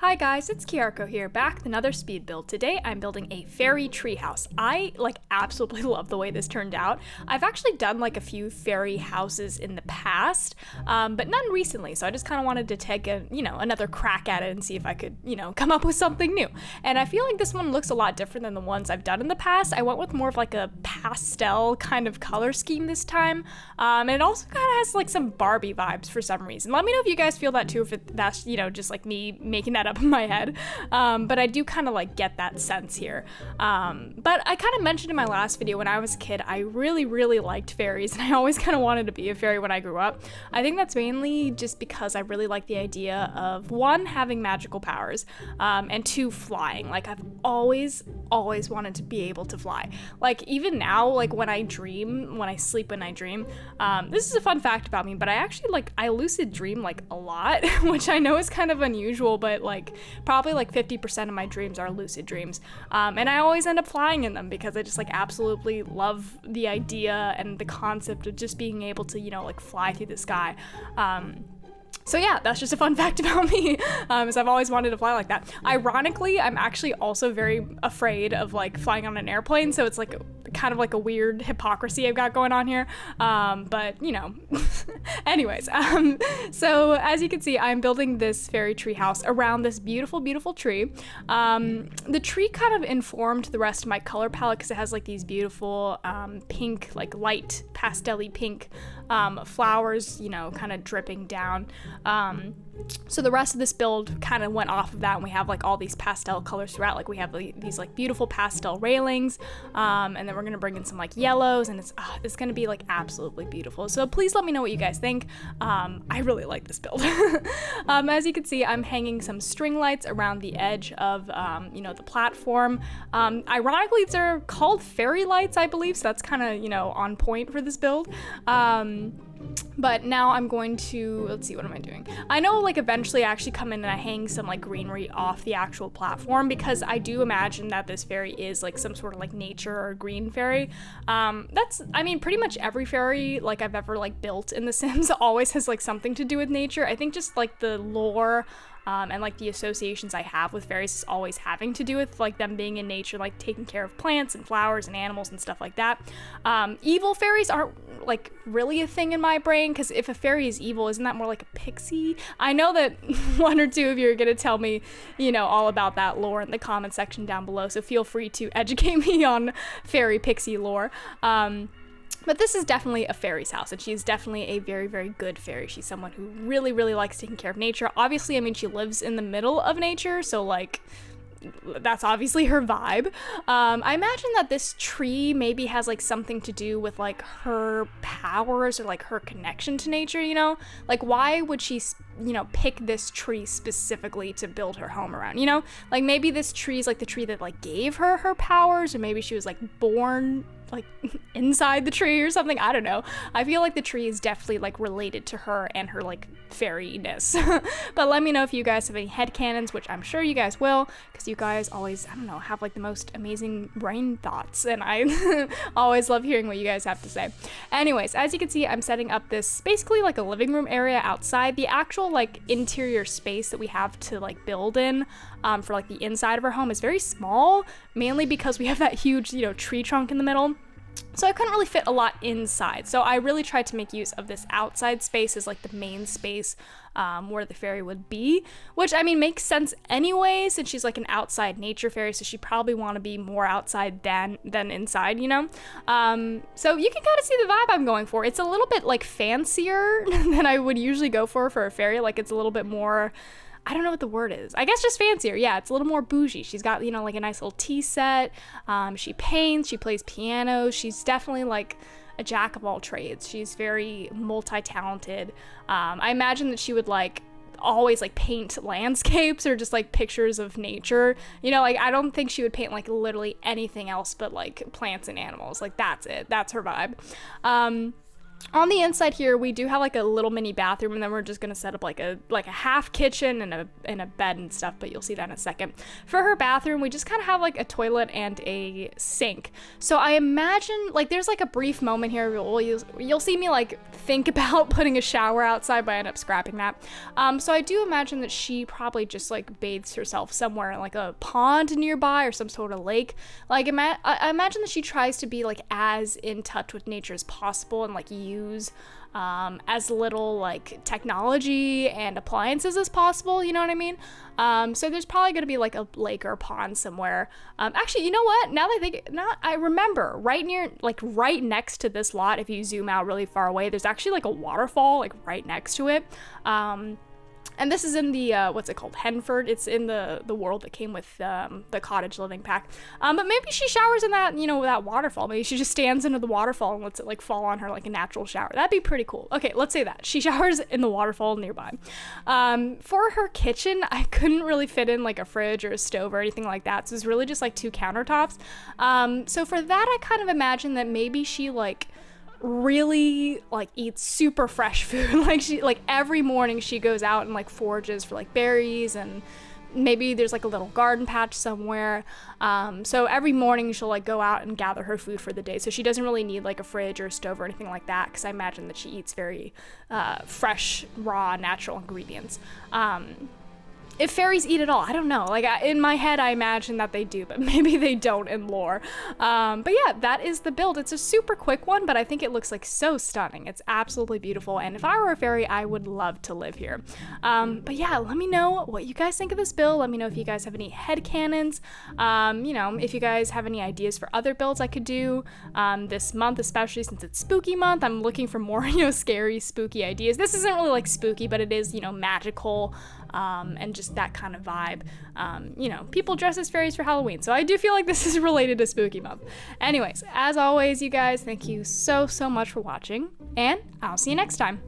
Hi guys, it's Kiarko here, back with another speed build. Today I'm building a fairy treehouse. I absolutely love the way this turned out. I've actually done a few fairy houses in the past, but none recently, so I just kind of wanted to take another crack at it and see if I could, come up with something new. And I feel like this one looks a lot different than the ones I've done in the past. I went with more of a pastel kind of color scheme this time, and it also kind of has some Barbie vibes for some reason. Let me know if you guys feel that too, if that's, just me making that up in my head, but I do kind of get that sense here. But I kind of mentioned in my last video, when I was a kid, I really liked fairies, and I always kind of wanted to be a fairy when I grew up. I think that's mainly just because I really like the idea of, one, having magical powers, and two, flying. I've always wanted to be able to fly. Even now, when I dream, when I sleep and I dream, this is a fun fact about me, but I actually I lucid dream a lot, which I know is kind of unusual, but probably 50% of my dreams are lucid dreams, and I always end up flying in them because I just absolutely love the idea and the concept of just being able to fly through the sky. So yeah, that's just a fun fact about me, is I've always wanted to fly like that. Ironically, I'm actually also very afraid of flying on an airplane, so it's kind of a weird hypocrisy I've got going on here, but anyways, so as you can see, I'm building this fairy tree house around this beautiful tree. The tree kind of informed the rest of my color palette because it has these beautiful pink, light pastel-y pink flowers, kind of dripping down. So the rest of this build kind of went off of that, and we have all these pastel colors throughout. We have these beautiful pastel railings, and then we're gonna bring in some yellows, and it's gonna be absolutely beautiful. So please let me know what you guys think. I really like this build. As you can see, I'm hanging some string lights around the edge of the platform. Ironically, they're called fairy lights, I believe, so that's kind of on point for this build. But now I'm going to, let's see, what am I doing? I know eventually I actually come in and I hang some greenery off the actual platform, because I do imagine that this fairy is some sort of nature or green fairy. I mean, pretty much every fairy I've ever built in The Sims always has something to do with nature. I think just the lore and the associations I have with fairies is always having to do with them being in nature, taking care of plants and flowers and animals and stuff like that. Evil fairies aren't really a thing in my brain, because if a fairy is evil, isn't that more like a pixie? I know that one or two of you are gonna tell me all about that lore in the comment section down below, so feel free to educate me on fairy pixie lore. But this is definitely a fairy's house, and she's definitely a very good fairy. She's someone who really likes taking care of nature. Obviously, I mean, she lives in the middle of nature, so that's obviously her vibe. I imagine that this tree maybe has something to do with her powers, or her connection to nature, why would she pick this tree specifically to build her home around, maybe this tree is the tree that gave her powers, or maybe she was born inside the tree or something. I don't know. I feel the tree is definitely related to her and her fairiness. But let me know if you guys have any headcanons, which I'm sure you guys will, because you guys always, I don't know, have the most amazing brain thoughts, and I always love hearing what you guys have to say. Anyways, as you can see, I'm setting up this basically a living room area outside. The actual interior space that we have to build in for the inside of our home is very small, mainly because we have that huge tree trunk in the middle. So I couldn't really fit a lot inside. So I really tried to make use of this outside space as the main space where the fairy would be, which I mean makes sense anyway, since she's an outside nature fairy, so she probably want to be more outside than inside, So you can kind of see the vibe I'm going for. It's a little bit fancier than I would usually go for a fairy. It's a little bit more, I don't know what the word is. I guess just fancier. Yeah, it's a little more bougie. She's got, a nice little tea set. She paints, she plays piano. She's definitely a jack of all trades. She's very multi-talented. I imagine that she would always paint landscapes or just pictures of nature. I don't think she would paint literally anything else but plants and animals. That's it. That's her vibe. On the inside here, we do have like a little mini bathroom, and then we're just gonna set up like a half kitchen and a bed and stuff, but you'll see that in a second. For her bathroom, we just kind of have like a toilet and a sink. So I imagine like there's like a brief moment here where you'll see me like think about putting a shower outside, but I end up scrapping that. So I do imagine that she probably just like bathes herself somewhere in like a pond nearby or some sort of lake. Like I imagine that she tries to be like as in touch with nature as possible and like use as little like technology and appliances as possible, you know what I mean? So there's probably gonna be like a lake or a pond somewhere. Actually, you know what? I remember right next to this lot, if you zoom out really far away, there's actually like a waterfall like right next to it. And this is in the, what's it called? Henford. It's in the world that came with the cottage living pack. But maybe she showers in that, that waterfall. Maybe she just stands into the waterfall and lets it like fall on her like a natural shower. That'd be pretty cool. Okay, let's say that. She showers in the waterfall nearby. For her kitchen, I couldn't really fit in like a fridge or a stove or anything like that. So it's really just like 2 countertops. So for that, I kind of imagine that maybe she like really like eats super fresh food. Like every morning she goes out and like forages for like berries, and maybe there's like a little garden patch somewhere. So every morning she'll like go out and gather her food for the day. So she doesn't really need like a fridge or a stove or anything like that, because I imagine that she eats very fresh, raw, natural ingredients. If fairies eat at all, I don't know. Like in my head, I imagine that they do, but maybe they don't in lore. But yeah, that is the build. It's a super quick one, but I think it looks like so stunning. It's absolutely beautiful. And if I were a fairy, I would love to live here. But yeah, let me know what you guys think of this build. Let me know if you guys have any headcanons. If you guys have any ideas for other builds I could do this month, especially since it's spooky month. I'm looking for more, scary, spooky ideas. This isn't really like spooky, but it is, magical. And just that kind of vibe. People dress as fairies for Halloween, so I do feel like this is related to spooky month. Anyways, as always, you guys, thank you so much for watching, and I'll see you next time.